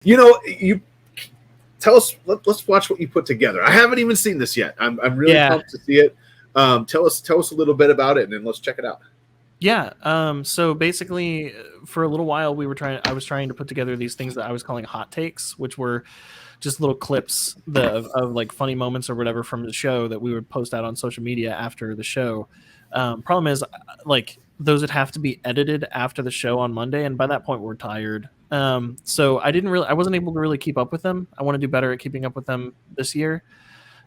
You tell us. Let's watch what you put together. I haven't even seen this yet. I'm really pumped to see it. Tell us a little bit about it, and then let's check it out. Yeah. So basically, for a little while, I was trying to put together these things that I was calling hot takes, which were just little clips of like funny moments or whatever from the show that we would post out on social media after the show. Problem is, like, those would have to be edited after the show on Monday, and by that point, we're tired. So I wasn't able to really keep up with them. I want to do better at keeping up with them this year.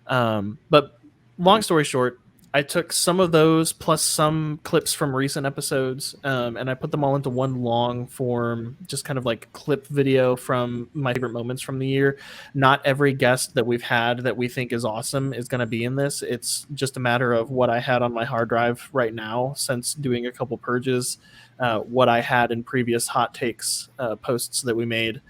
But long story short, I took some of those plus some clips from recent episodes, and I put them all into one long form, just kind of like clip video from my favorite moments from the year. Not every guest that we've had that we think is awesome is going to be in this. It's just a matter of what I had on my hard drive right now since doing a couple purges, what I had in previous hot takes posts that we made,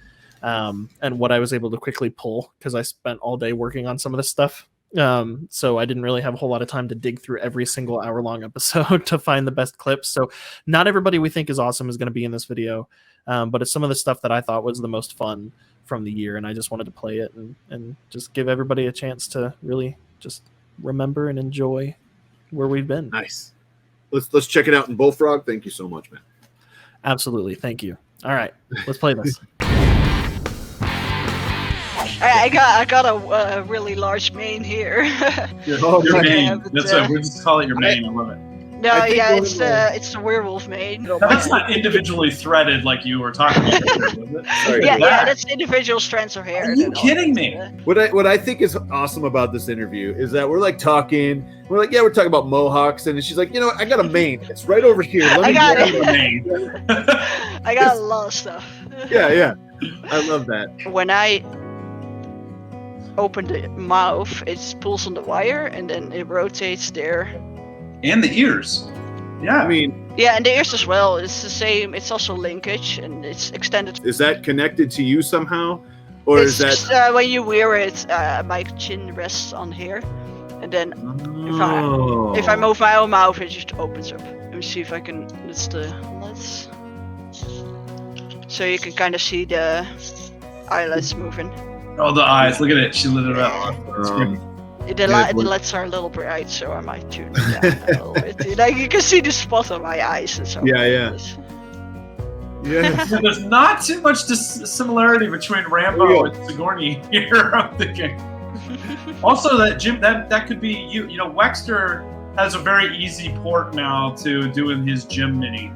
and what I was able to quickly pull because I spent all day working on some of this stuff. So I didn't really have a whole lot of time to dig through every single hour-long episode to find the best clips. So not everybody we think is awesome is going to be in this video, but it's some of the stuff that I thought was the most fun from the year, and I just wanted to play it and just give everybody a chance to really just remember and enjoy where we've been. Nice. Let's check it out in Bullfrog. Thank you so much, man. Absolutely. Thank you. All right, let's play this. I got a really large mane here. Your mane. That's what we'll just call it. Your mane. I love it. No, yeah, it's the werewolf mane. That's not individually threaded like you were talking about earlier, was it? Yeah, that's individual strands of hair. Are you kidding me? What I think is awesome about this interview is that we're like talking. We're like, we're talking about mohawks, and she's like, you know what? I got a mane. It's right over here. Let me got grab it. a mane. I got a lot of stuff. Yeah. I love that. When I open the mouth, it pulls on the wire, and then it rotates there. And the ears. Yeah. I mean, yeah, and the ears as well. It's the same. It's also linkage, and it's extended. Is that connected to you somehow, or is that just, when you wear it? My chin rests on here, and then if I move my own mouth, it just opens up. Let me see if I can. Let's. So you can kind of see the eyelids moving. Oh, the eyes! Look at it. She lit it up. The lights are a little bright, so I might tune it down a little bit. Like you can see the spot on my eyes and so. Yeah. There's not too much similarity between Rambo and Sigourney here. I'm thinking. Also, that Jim, that could be you. You know, Wexter has a very easy port now to doing his Jim mini.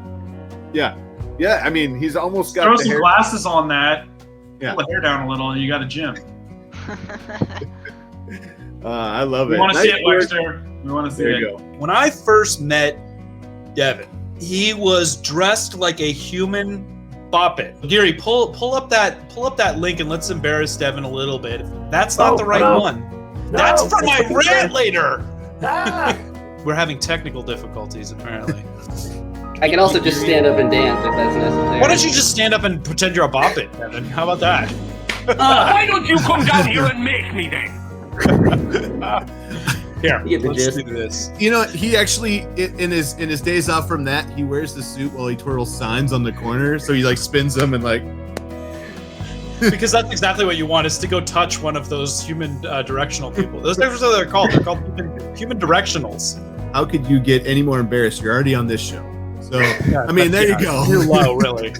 Yeah. I mean, he's almost got. Throw some glasses on that. Yeah. Pull the hair down a little, and you got a Jim. I love it. We want to see it, Wexter. We want to see it. There you go. When I first met Devin, he was dressed like a human puppet. Gary, pull up that link and let's embarrass Devin a little bit. That's not the right one. No, that's for my rant later. We're having technical difficulties apparently. I can also just stand up and dance if that's necessary. Why don't you just stand up and pretend you're a puppet, Devin? How about that? Why don't you come down here and make me then? Here, let's do this. You know, he actually in his days off from that, he wears the suit while he twirls signs on the corner. So he like spins them and like. Because that's exactly what you want, is to go touch one of those human directional people. Those are what they're called. They're called human directionals. How could you get any more embarrassed? You're already on this show. So I mean, there you go. You're low, really.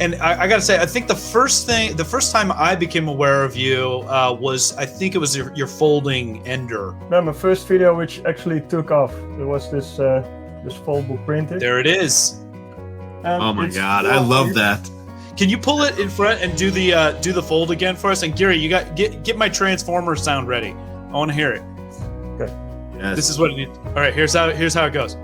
And I gotta say, I think the first time I became aware of you was, I think it was your folding ender. No, my first video, which actually took off, there was this foldable printer. There it is. Oh my god, I love that. Can you pull it in front and do the fold again for us? And Gary, you get my Transformer sound ready. I want to hear it. Okay. Yes. This is what it needs. All right, here's how it goes.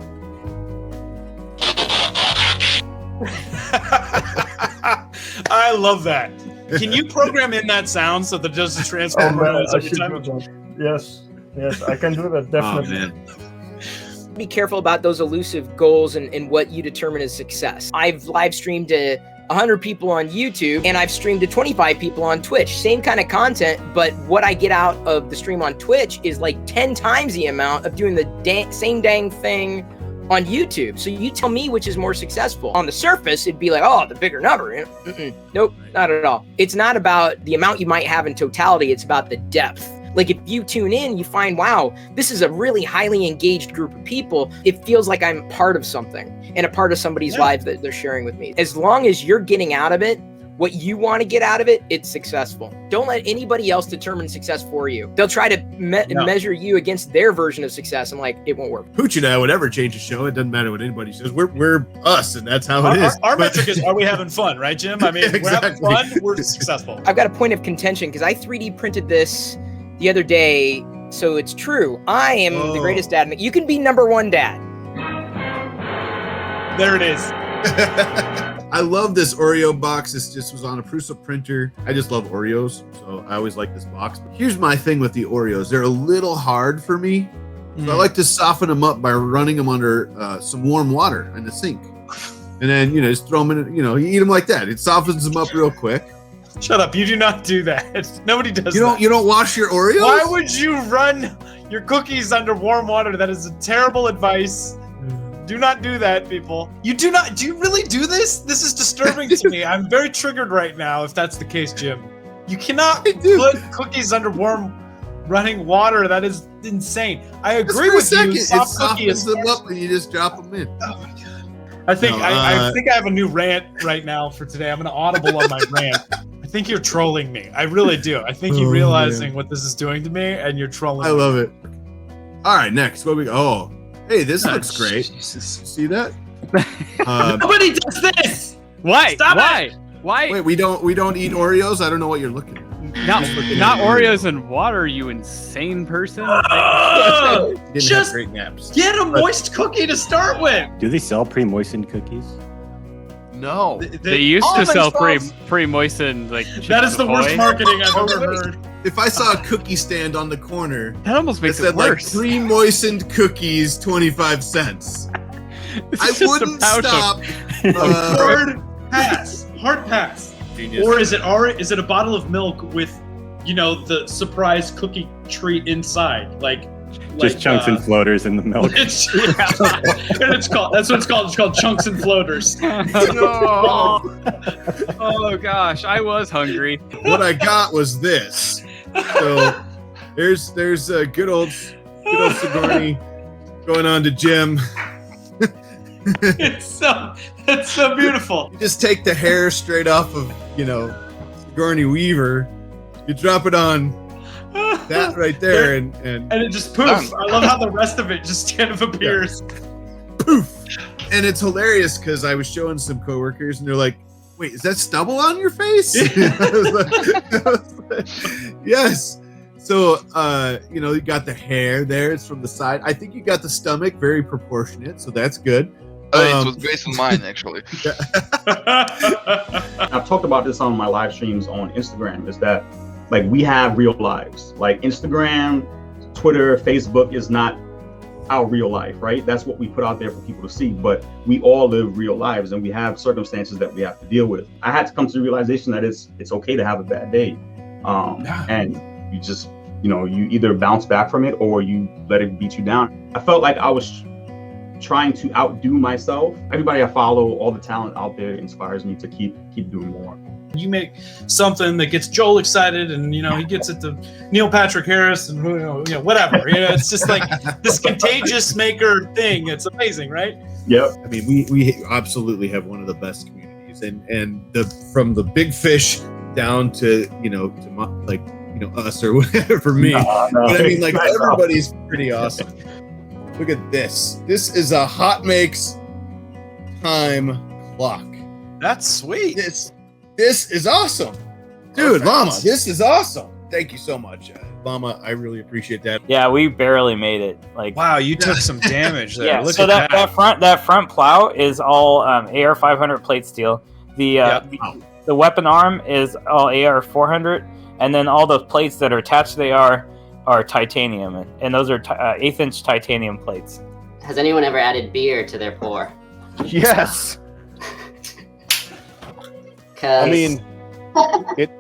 I love that. Can you program in that sound so that it does the Transformer every time? Yes, I can do that, definitely. Oh, man. Be careful about those elusive goals and what you determine as success. I've live streamed to 100 people on YouTube, and I've streamed to 25 people on Twitch. Same kind of content, but what I get out of the stream on Twitch is like 10 times the amount of doing the same dang thing on YouTube. So you tell me which is more successful. On the surface, it'd be like, oh, the bigger number. Nope, not at all. It's not about the amount you might have in totality. It's about the depth. Like if you tune in, you find, wow, this is a really highly engaged group of people. It feels like I'm part of something and a part of somebody's life that they're sharing with me. As long as you're getting out of it what you want to get out of it, it's successful. Don't let anybody else determine success for you. They'll try to measure you against their version of success. I'm like, it won't work. Pooch and I would ever change a show. It doesn't matter what anybody says. We're us, and that's how it is. Our metric is, are we having fun, right, Jim? I mean, we're having fun, we're successful. I've got a point of contention because I 3D printed this the other day, so it's true. I am the greatest dad. You can be number one dad. There it is. I love this Oreo box. This just was on a Prusa printer. I just love Oreos, so I always like this box. But here's my thing with the Oreos. They're a little hard for me. So I like to soften them up by running them under some warm water in the sink. And then, just throw them in, you eat them like that. It softens them up real quick. Shut up. You do not do that. Nobody does that. You don't wash your Oreos? Why would you run your cookies under warm water? That is a terrible advice. Do not do that, people. Do you really do this? This is disturbing to me. I'm very triggered right now if that's the case, Jim. You cannot put cookies under warm running water. That is insane. I agree with you. Soft cookies them up and you just drop them in. Oh my God. I think I have a new rant right now for today. I'm going to audible on my rant. I think you're trolling me. I really do. I think you're realizing what this is doing to me and you're trolling me. I love it. All right, next. What we go? Oh. Hey, this looks great. Jesus. See that? Nobody does this. Why? Stop Why? it. Why? Wait, we don't eat Oreos? I don't know what you're looking at. Not Oreos and water, you insane person. Didn't Just have great naps. get a moist cookie to start with. Do they sell pre-moistened cookies? No. They used to sell pre-moistened like. That is the worst marketing I've ever heard. If I saw a cookie stand on the corner That almost makes that it said like worse. pre-moistened cookies, 25 cents, It's I just a wouldn't pouch of- stop. Hard pass. Genius. Or is it a bottle of milk with, the surprise cookie treat inside, Just chunks and floaters in the milk. It's, and that's what it's called. It's called chunks and floaters. Oh gosh, I was hungry. What I got was this. So there's a good old Sigourney going on to Jim. It's so beautiful. You just take the hair straight off of Sigourney Weaver. You drop it on that right there, and it just poofs. I love how the rest of it just kind of appears. Poof. And it's hilarious because I was showing some coworkers and they're like, wait, is that stubble on your face? I was like, yes. So, you got the hair there. It's from the side. I think you got the stomach very proportionate. So that's good. It was based on mine, actually. I've talked about this on my live streams on Instagram, is that we have real lives. Like Instagram, Twitter, Facebook is not our real life, right? That's what we put out there for people to see, but we all live real lives and we have circumstances that we have to deal with. I had to come to the realization that it's okay to have a bad day. And you just, you either bounce back from it or you let it beat you down. I felt like I was trying to outdo myself. Everybody I follow, all the talent out there inspires me to keep doing more. You make something that gets Joel excited, and he gets it to Neil Patrick Harris, and whatever. It's just like this contagious maker thing. It's amazing, right? Yep. I mean, we absolutely have one of the best communities, and from the big fish down to us or whatever for me. No. But I mean, everybody's pretty awesome. Look at this. This is a HotMakes time clock. That's sweet. This is awesome. Dude, Llama, this is awesome. Thank you so much, Llama. I really appreciate that. Yeah, we barely made it. Wow, you took some damage there. Yeah, Look so at that front plow is all AR 500 plate steel. The weapon arm is all AR 400, and then all the plates that are attached to the AR are titanium, and those are 1/8-inch titanium plates. Has anyone ever added beer to their pour? Yes. I mean,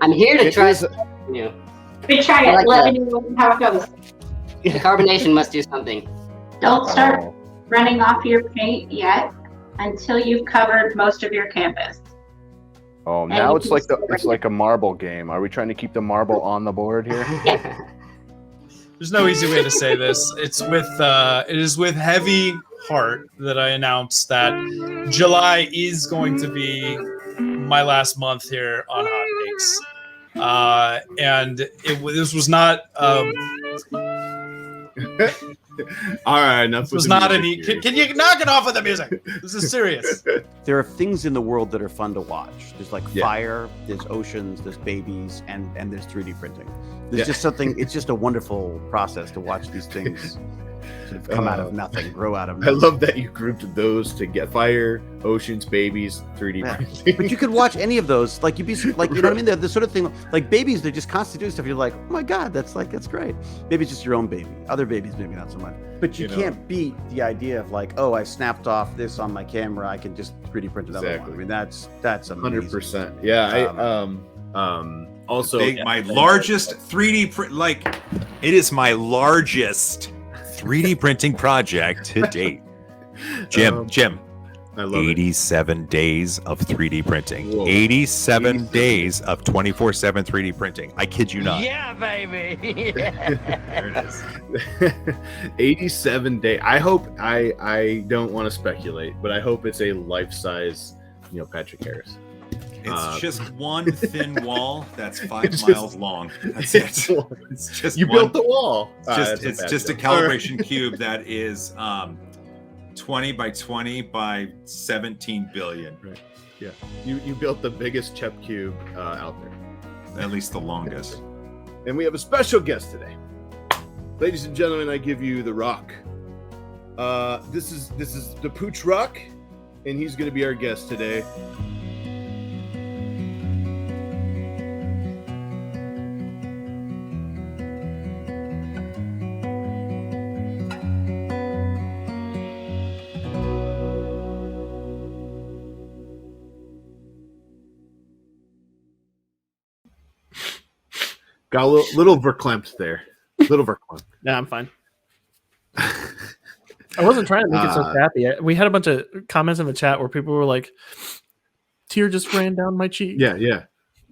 I'm here to try something new. We try it. Let me know how it goes. The carbonation must do something. Don't start. running off your paint yet until you've covered most of your canvas. Oh, And now you it's can like just it's like a marble game. Are we trying to keep the marble on the board here? There's no easy way to say this. It is with heavy heart that I announce that July is going to be my last month here on HotMakes. And this was not all right, enough. This was not any. Can you knock it off with the music? This is serious. There are things in the world that are fun to watch. There's like fire, there's oceans, there's babies, and there's 3D printing. There's just something. It's just a wonderful process to watch these things sort of come out of nothing, grow out of nothing. I love that you grouped those to get fire, oceans, babies, 3D printing. But you could watch any of those. Like you'd be like, you know what I mean? They're the sort of thing like babies. They're just constantly doing stuff. You're like, oh my god, that's great. Maybe it's just your own baby. Other babies, maybe not so much. But you can't beat the idea of like, oh, I snapped off this on my camera. I can just 3D print another one. I mean, that's 100%. Yeah. Also, my largest 3D print, like it is my largest 3D printing project to date. Jim, I love 87 days of 3D printing. Whoa. 87 days of 24/7 3D printing. I kid you not. Yeah, baby. There it is. 87 days. I hope I don't want to speculate, but I hope it's a life-size, Patrick Harris. It's just one thin wall that's 5 miles long. That's it. It's just you built the wall. It's just a calibration cube that is 20 by 20 by 17 billion. Right. Yeah. You built the biggest Chep cube out there. At least the longest. And we have a special guest today. Ladies and gentlemen, I give you the Rock. This is the Pooch Rock, and he's going to be our guest today. Got a little verklempt there. Little verklempt. Yeah, I'm fine. I wasn't trying to make it so crappy. We had a bunch of comments in the chat where people were like, "Tear just ran down my cheek." Yeah.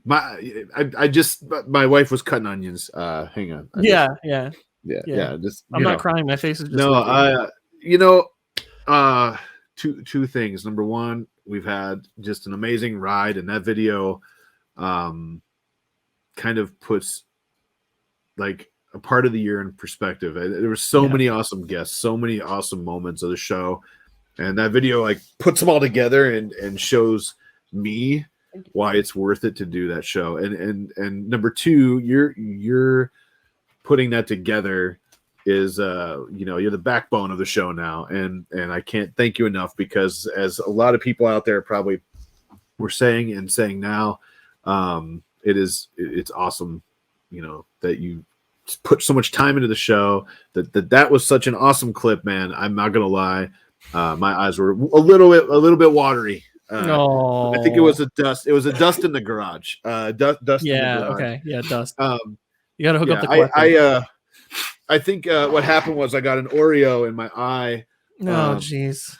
My wife was cutting onions. Hang on. Yeah. Just I'm not crying. My face is just two things. Number one, we've had just an amazing ride, and that video kind of puts like a part of the year in perspective. There were so many awesome guests, so many awesome moments of the show, and that video like puts them all together and shows me why it's worth it to do that show. And number two, you're putting that together is you're the backbone of the show now, and I can't thank you enough, because as a lot of people out there probably were saying now, it's awesome, that you put so much time into the show. That was such an awesome clip, man. I'm not gonna lie, my eyes were a little bit watery. No, I think it was a dust. It was a dust in the garage. Dust. Yeah. In the garage. Okay. Yeah. Dust. You got to hook up the collector. I think what happened was I got an Oreo in my eye. Oh, jeez.